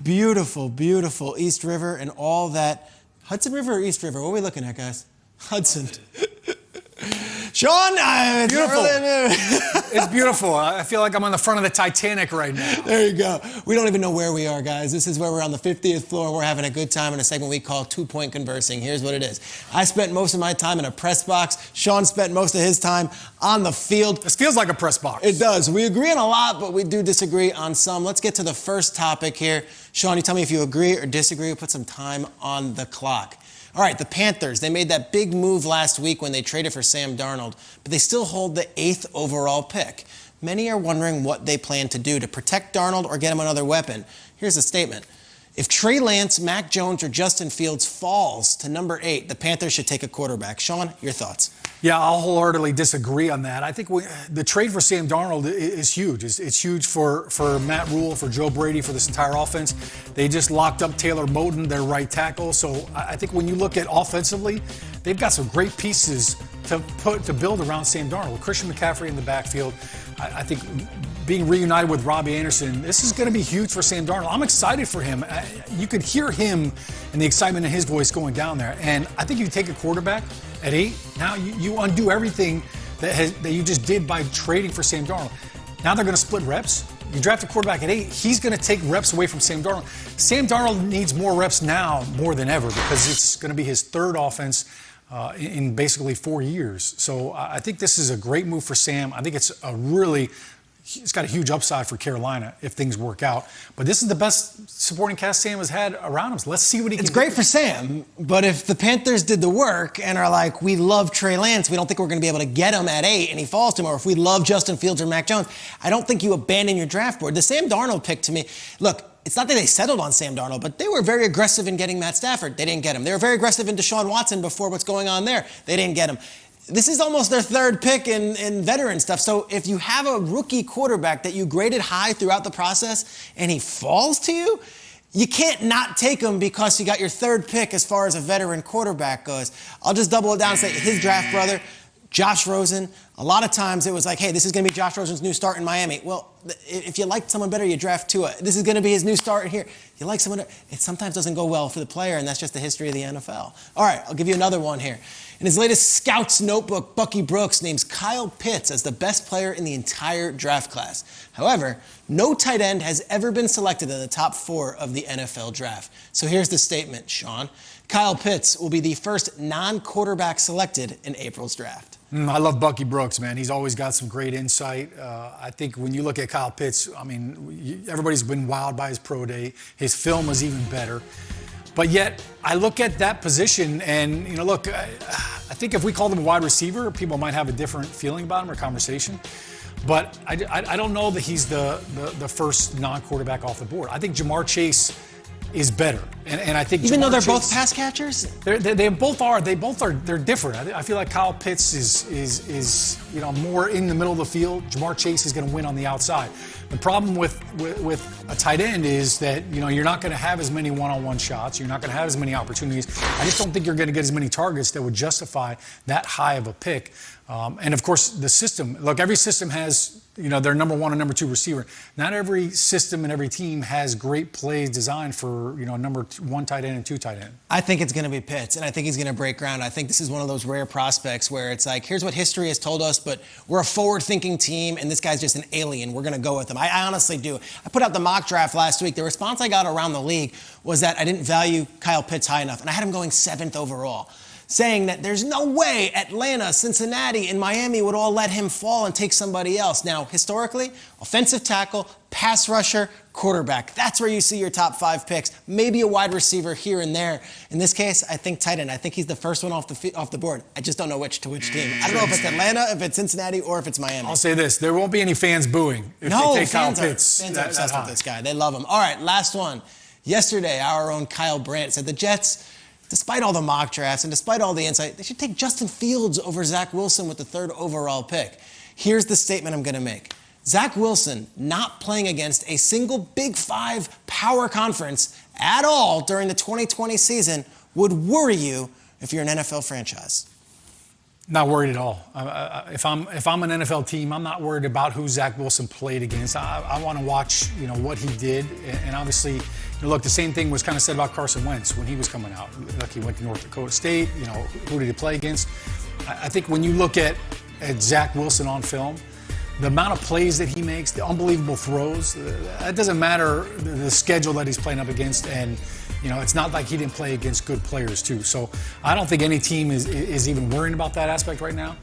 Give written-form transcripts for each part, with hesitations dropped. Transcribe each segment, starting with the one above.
Beautiful, beautiful East River and all that. Hudson River or East River? What are we looking at, guys? Hudson. Sean, it's beautiful. It's It's beautiful. I feel like I'm on the front of the Titanic right now. There you go. We don't even know where we are, guys. This is where we're on the 50th floor. We're having a good time in a segment we call 2-Point Conversing. Here's what it is. I spent most of my time in a press box. Sean spent most of his time on the field. This feels like a press box. It does. We agree on a lot, but we do disagree on some. Let's get to the first topic here. Sean, you tell me if you agree or disagree. We'll put some time on the clock. All right, the Panthers, they made that big move last week when they traded for Sam Darnold, but they still hold the 8th overall pick. Many are wondering what they plan to do to protect Darnold or get him another weapon. Here's a statement. If Trey Lance, Mac Jones, or Justin Fields falls to number 8, the Panthers should take a quarterback. Sean, your thoughts? Yeah, I'll wholeheartedly disagree on that. I think the trade for Sam Darnold is huge. It's huge for Matt Rule, for Joe Brady, for this entire offense. They just locked up Taylor Moton, their right tackle. So I think when you look at offensively, they've got some great pieces to build around Sam Darnold. With Christian McCaffrey in the backfield, I think being reunited with Robbie Anderson, this is going to be huge for Sam Darnold. I'm excited for him. You could hear him and the excitement in his voice going down there. And I think you take a quarterback at 8. Now you undo everything that you just did by trading for Sam Darnold. Now they're going to split reps. You draft a quarterback at 8, he's going to take reps away from Sam Darnold. Sam Darnold needs more reps now more than ever because it's going to be his third offense in basically 4 years. So I think this is a great move for Sam. I think it's got a huge upside for Carolina if things work out. But this is the best supporting cast Sam has had around him. So let's see what he can do. It's great for Sam, but if the Panthers did the work and are like, we love Trey Lance, we don't think we're going to be able to get him at 8 and he falls to him, or if we love Justin Fields or Mac Jones, I don't think you abandon your draft board. The Sam Darnold pick to me, look, it's not that they settled on Sam Darnold, but they were very aggressive in getting Matt Stafford. They didn't get him. They were very aggressive in Deshaun Watson before what's going on there. They didn't get him. This is almost their third pick in veteran stuff. So if you have a rookie quarterback that you graded high throughout the process and he falls to you, you can't not take him because you got your third pick as far as a veteran quarterback goes. I'll just double it down and say his draft brother, Josh Rosen, a lot of times it was like, hey, this is going to be Josh Rosen's new start in Miami. Well, if you like someone better, you draft Tua. This is going to be his new start here. You like someone, it sometimes doesn't go well for the player, and that's just the history of the NFL. All right, I'll give you another one here. In his latest Scouts notebook, Bucky Brooks names Kyle Pitts as the best player in the entire draft class. However, no tight end has ever been selected in the top 4 of the NFL draft. So here's the statement, Sean. Kyle Pitts will be the first non-quarterback selected in April's draft. I love Bucky Brooks, man. He's always got some great insight. I think when you look at Kyle Pitts, I mean, everybody's been wowed by his pro day. His film was even better. But yet, I look at that position and, look, I think if we called him a wide receiver, people might have a different feeling about him or conversation. But I don't know that he's the first non-quarterback off the board. I think Jamar Chase is better, and I think even though they're Chase, both pass catchers, they both are. They're different. I feel like Kyle Pitts is more in the middle of the field. Jamar Chase is going to win on the outside. The problem with a tight end is that you're not going to have as many one-on-one shots. You're not going to have as many opportunities. I just don't think you're going to get as many targets that would justify that high of a pick. And of course, the system. Look, every system has their number 1 and number 2 receiver. Not every system and every team has great plays designed for number 1 tight end and 2 tight end. I think it's going to be Pitts, and I think he's going to break ground. I think this is one of those rare prospects where it's like, here's what history has told us, but we're a forward-thinking team, and this guy's just an alien. We're going to go with him. I honestly do. I put out the mock draft last week. The response I got around the league was that I didn't value Kyle Pitts high enough, and I had him going 7th overall, saying that there's no way Atlanta, Cincinnati, and Miami would all let him fall and take somebody else. Now, historically, offensive tackle, pass rusher, quarterback. That's where you see your top 5 picks. Maybe a wide receiver here and there. In this case, I think tight end. I think he's the first one off the board. I just don't know which team. I don't know if it's Atlanta, if it's Cincinnati, or if it's Miami. I'll say this. There won't be any fans booing if they take Kyle Pitts. Fans are obsessed with this guy. They love him. All right, last one. Yesterday, our own Kyle Brandt said the Jets, despite all the mock drafts and despite all the insight, they should take Justin Fields over Zach Wilson with the 3rd overall pick. Here's the statement I'm going to make. Zach Wilson not playing against a single Big 5 power conference at all during the 2020 season would worry you if you're an NFL franchise. Not worried at all. If I'm an NFL team, I'm not worried about who Zach Wilson played against. I want to watch, what he did, and obviously, look, the same thing was kind of said about Carson Wentz when he was coming out. Like, he went to North Dakota State. Who did he play against? I think when you look at Zach Wilson on film, the amount of plays that he makes, the unbelievable throws, that doesn't matter the schedule that he's playing up against, and it's not like he didn't play against good players too. So I don't think any team is even worrying about that aspect right now.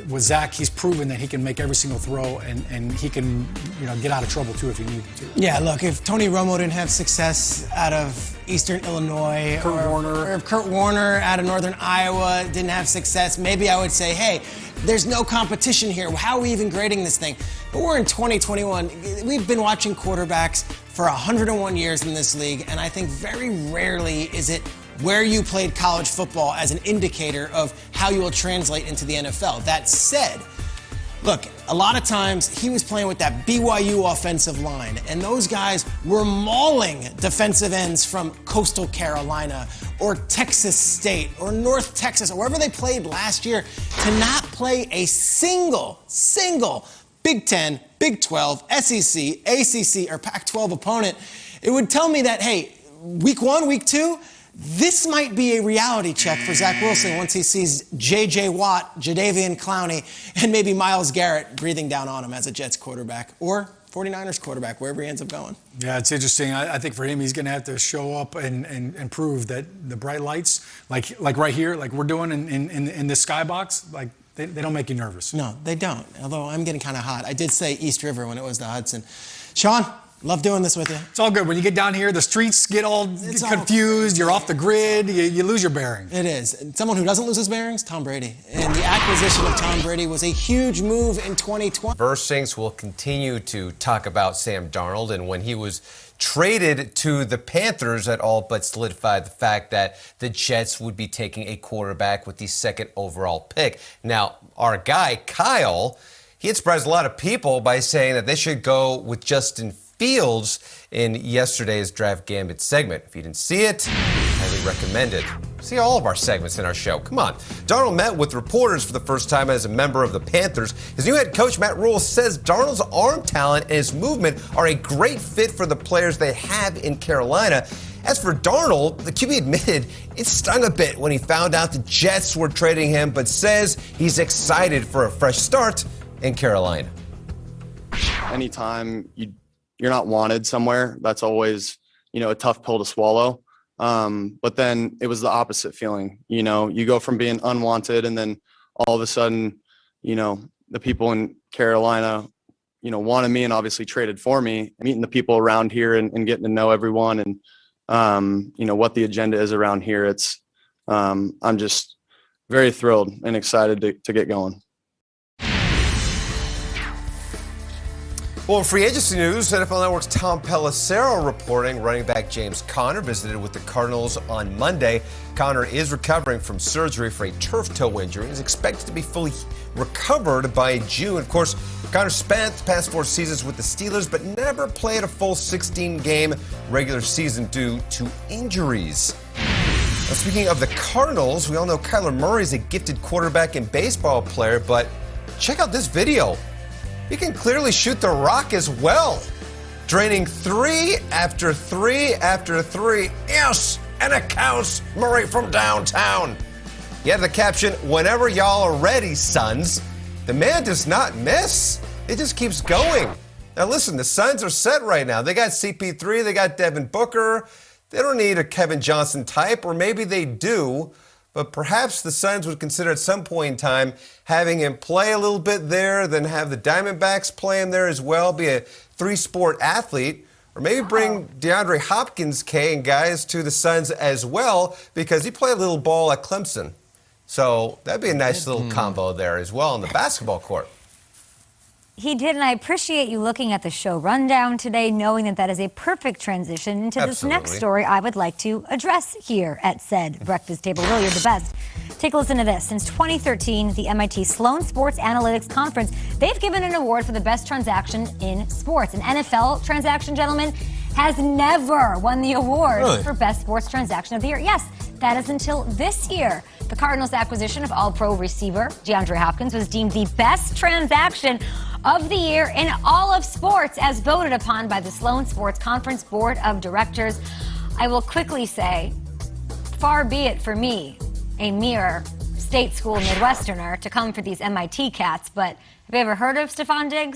With Zach, he's proven that he can make every single throw, and he can get out of trouble too if he needed to. Yeah, look, if Tony Romo didn't have success out of Eastern Illinois, or if Kurt Warner out of Northern Iowa didn't have success, maybe I would say, hey, there's no competition here. How are we even grading this thing? But we're in 2021. We've been watching quarterbacks for 101 years in this league, and I think very rarely is it where you played college football as an indicator of how you will translate into the NFL. That said, look, a lot of times he was playing with that BYU offensive line, and those guys were mauling defensive ends from Coastal Carolina or Texas State or North Texas or wherever they played last year to not play a single Big 10, Big 12, SEC, ACC, or Pac-12 opponent. It would tell me that, hey, week 1, week 2, this might be a reality check for Zach Wilson once he sees J.J. Watt, Jadeveon Clowney, and maybe Myles Garrett breathing down on him as a Jets quarterback or 49ers quarterback, wherever he ends up going. Yeah, it's interesting. I think for him, he's going to have to show up and prove that the bright lights, like right here, like we're doing in this skybox, like they don't make you nervous. No, they don't, although I'm getting kind of hot. I did say East River when it was the Hudson. Sean, love doing this with you. It's all good. When you get down here, the streets get all confused. You're off the grid. You lose your bearings. It is. And someone who doesn't lose his bearings, Tom Brady. And the acquisition of Tom Brady was a huge move in 2020. Versing's will continue to talk about Sam Darnold, and when he was traded to the Panthers, that all but solidified the fact that the Jets would be taking a quarterback with the second overall pick. Now, our guy, Kyle, he had surprised a lot of people by saying that they should go with Justin Fields in yesterday's Draft Gambit segment. If you didn't see it, highly recommend it. See all of our segments in our show. Come on. Darnold met with reporters for the first time as a member of the Panthers. His new head coach, Matt Rule, says Darnold's arm talent and his movement are a great fit for the players they have in Carolina. As for Darnold, the QB admitted it stung a bit when he found out the Jets were trading him, but says he's excited for a fresh start in Carolina. Anytime you're not wanted somewhere, that's always, a tough pill to swallow. But then it was the opposite feeling. You go from being unwanted, and then all of a sudden, the people in Carolina, wanted me and obviously traded for me. Meeting the people around here and getting to know everyone and, what the agenda is around here. I'm just very thrilled and excited to get going. Well, in free agency news, NFL Network's Tom Pelissero reporting running back James Conner visited with the Cardinals on Monday. Conner is recovering from surgery for a turf toe injury and is expected to be fully recovered by June. Of course, Conner spent the past 4 seasons with the Steelers, but never played a full 16-game regular season due to injuries. Now, speaking of the Cardinals, we all know Kyler Murray is a gifted quarterback and baseball player, but check out this video. He can clearly shoot the rock as well, draining 3 after 3 after 3. Yes, and it counts, Murray from downtown. He had the caption, "Whenever y'all are ready, sons." The man does not miss. It just keeps going. Now listen, the Suns are set right now. They got CP3, they got Devin Booker. They don't need a Kevin Johnson type, or maybe they do. But perhaps the Suns would consider at some point in time having him play a little bit there, then have the Diamondbacks play him there as well, be a 3-sport athlete, or maybe bring DeAndre Hopkins, and guys to the Suns as well, because he played a little ball at Clemson. So that'd be a nice little combo there as well on the basketball court. He did, and I appreciate you looking at the show rundown today, knowing that that is a perfect transition into this next story I would like to address here at said breakfast table. Will, you're the best. Take a listen to this. Since 2013, the MIT Sloan Sports Analytics Conference, they've given an award for the best transaction in sports. An NFL transaction, gentlemen, has never won the award for best sports transaction of the year. Yes, That is until this year. The Cardinals' acquisition of All-Pro receiver DeAndre Hopkins was deemed the best transaction of the year in all of sports, as voted upon by the Sloan Sports Conference Board of Directors. I will quickly say, far be it for me, a mere state school Midwesterner, to come for these MIT cats, but have you ever heard of Stephon Diggs?